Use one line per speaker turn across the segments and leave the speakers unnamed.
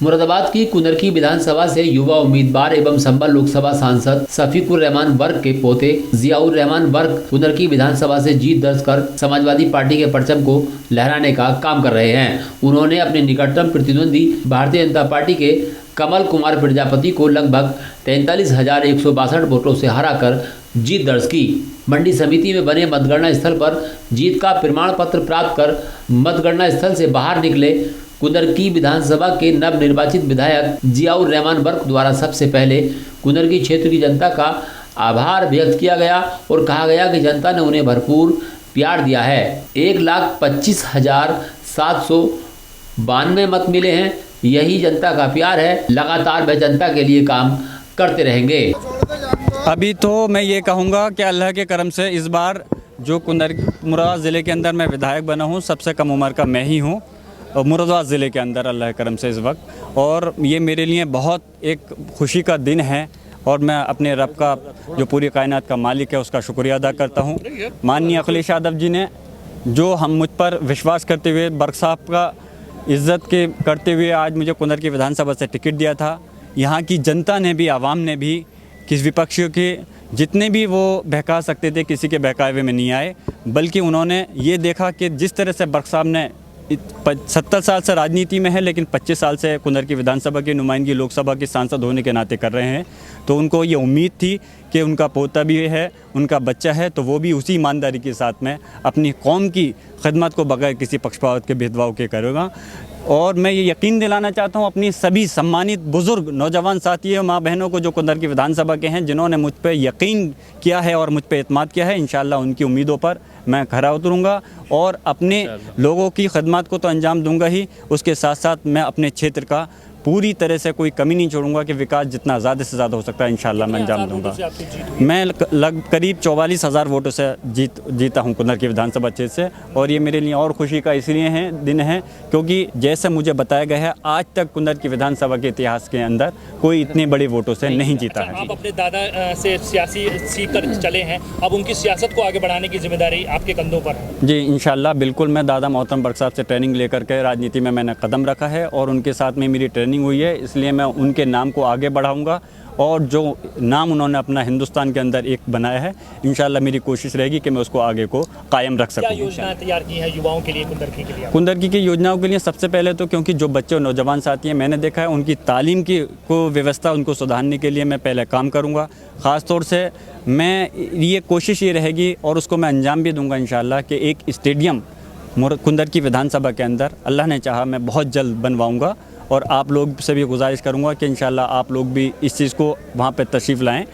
मुरादाबाद की कुनरकी विधानसभा से युवा उम्मीदवार एवं संबल लोकसभा सांसद शफीकुर रहमान वर्क के पोते जियाउर रहमान वर्क कुनरकी विधानसभा से जीत दर्ज कर समाजवादी पार्टी के परचम को लहराने का काम कर रहे हैं। उन्होंने अपने निकटतम प्रतिद्वंदी भारतीय जनता पार्टी के कमल कुमार प्रजापति को लगभग 43,162 वोटों से हराकर जीत दर्ज की। मंडी समिति में बने मतगणना स्थल पर जीत का प्रमाण पत्र प्राप्त कर मतगणना स्थल से बाहर निकले कुनरकी विधानसभा के नवनिर्वाचित विधायक जियाउर रहमान वर्क द्वारा सबसे पहले कुनरकी क्षेत्र की जनता का आभार व्यक्त किया गया और कहा गया कि जनता ने उन्हें भरपूर प्यार दिया है। 1,25,792 मत मिले हैं। यही जनता का प्यार है। लगातार वह जनता के लिए काम करते रहेंगे।
अभी तो मैं ये कहूँगा कि अल्लाह के करम से इस बार जो मुरादाबाद ज़िले के अंदर मैं विधायक बना हूँ, सबसे कम उम्र का मैं ही हूँ मुरादाबाद ज़िले के अंदर अल्लाह के करम से इस वक्त, और ये मेरे लिए बहुत एक खुशी का दिन है और मैं अपने रब का जो पूरी कायनात का मालिक है उसका शुक्रिया अदा करता हूँ। माननीय अखिलेश यादव जी ने जो हम मुझ पर विश्वास करते हुए वर्क साहब का इज़्ज़त के करते हुए आज मुझे कुनरकी विधानसभा से टिकट दिया था। यहाँ की जनता ने भी, आवाम ने भी, किस विपक्षियों के जितने भी वो बहका सकते थे किसी के बहकावे में नहीं आए, बल्कि उन्होंने ये देखा कि जिस तरह से वर्क साहब ने 70 साल से राजनीति में है लेकिन 25 साल से कुनरकी विधानसभा की नुमाइंदगी लोकसभा के सांसद होने के नाते कर रहे हैं, तो उनको ये उम्मीद थी कि उनका पोता भी है, उनका बच्चा है, तो वो भी उसी ईमानदारी के साथ में अपनी कौम की खिदमत को बगैर किसी पक्षपात के भेदभाव के करेगा। और मैं ये यकीन दिलाना चाहता हूँ अपनी सभी सम्मानित बुज़ुर्ग नौजवान साथियों, माँ बहनों को जो कुनरकी विधानसभा के हैं, जिन्होंने मुझ पर यकीन किया है और मुझ पर एतमाद किया है, इंशाअल्लाह उनकी उम्मीदों पर मैं खरा उतरूँगा और अपने लोगों की खिदमत को तो अंजाम दूंगा ही, उसके साथ साथ मैं अपने क्षेत्र का पूरी तरह से कोई कमी नहीं छोड़ूंगा कि विकास जितना ज़्यादा से ज़्यादा हो सकता है इंशाअल्लाह मैं अंजाम दूंगा। मैं करीब 44,000 वोटों से जीता हूं कुनरकी विधानसभा क्षेत्र से, और ये मेरे लिए और खुशी का इसलिए दिन है क्योंकि जैसे मुझे बताया गया है आज तक कुनरकी विधानसभा के इतिहास के अंदर कोई इतने बड़े वोटों से नहीं जीता है।
आप अपने दादा से सियासी सीख कर चले हैं, अब उनकी सियासत को आगे बढ़ाने की जिम्मेदारी आपके कंधों पर है।
जी इंशाअल्लाह बिल्कुल, मैं दादा मोहतरम वर्क साहब से ट्रेनिंग लेकर के राजनीति में मैंने कदम रखा है और उनके साथ में मेरी ट्रेनिंग हुई है, इसलिए मैं उनके नाम को आगे बढ़ाऊंगा और जो नाम उन्होंने अपना हिंदुस्तान के अंदर एक बनाया है, इंशाअल्लाह मेरी कोशिश रहेगी कि मैं उसको आगे को कायम रख सकूं।
क्या योजना तैयार की है युवाओं के लिए कुनरकी के लिए?
कुनरकी की योजनाओं के लिए सबसे पहले तो क्योंकि जो बच्चे और नौजवान साथी हैं, मैंने देखा है उनकी तालीम की को व्यवस्था उनको सुधारने के लिए मैं पहले काम करूँगा। ख़ास तौर से मैं ये कोशिश ये रहेगी और उसको मैं अंजाम भी दूँगा इंशाअल्लाह कि एक स्टेडियम कुनरकी विधानसभा के अंदर अल्लाह ने चाहा मैं बहुत जल्द बनवाऊँगा, और आप लोग से भी गुजारिश करूंगा कि इंशाल्लाह आप लोग भी इस चीज़ को वहाँ पे तशरीफ़ लाएं।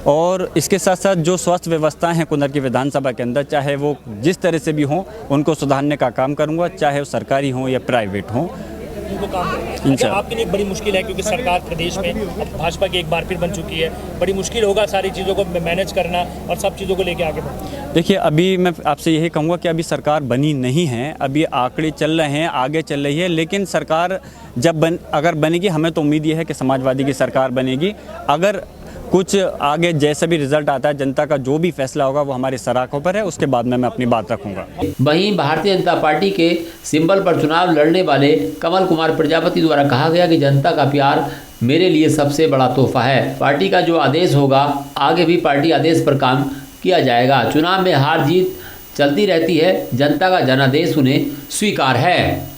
और इसके साथ साथ जो स्वास्थ्य व्यवस्थाएं हैं कुनरकी विधानसभा के अंदर, चाहे वो जिस तरह से भी हों, उनको सुधारने का काम करूंगा, चाहे वो सरकारी हों या प्राइवेट हों।
उनको काम करेंगे। आपके लिए एक बड़ी मुश्किल है क्योंकि सरकार प्रदेश में अब भाजपा की एक बार फिर बन चुकी है, बड़ी मुश्किल होगा सारी चीज़ों को मैनेज करना और सब चीज़ों को लेके आगे बढ़ना।
देखिए अभी मैं आपसे यही कहूँगा कि अभी सरकार बनी नहीं है, अभी आंकड़े चल रहे हैं, आगे चल रही है, लेकिन सरकार जब अगर बनेगी, हमें तो उम्मीद ये है कि समाजवादी की सरकार बनेगी। अगर कुछ आगे जैसे भी रिजल्ट आता है, जनता का जो भी फैसला होगा वो हमारी सराखों पर है, उसके बाद में मैं अपनी बात रखूंगा।
वहीं भारतीय जनता पार्टी के सिंबल पर चुनाव लड़ने वाले कमल कुमार प्रजापति द्वारा कहा गया कि जनता का प्यार मेरे लिए सबसे बड़ा तोहफा है। पार्टी का जो आदेश होगा, आगे भी पार्टी आदेश पर काम किया जाएगा। चुनाव में हार जीत चलती रहती है, जनता का जनादेश उन्हें स्वीकार है।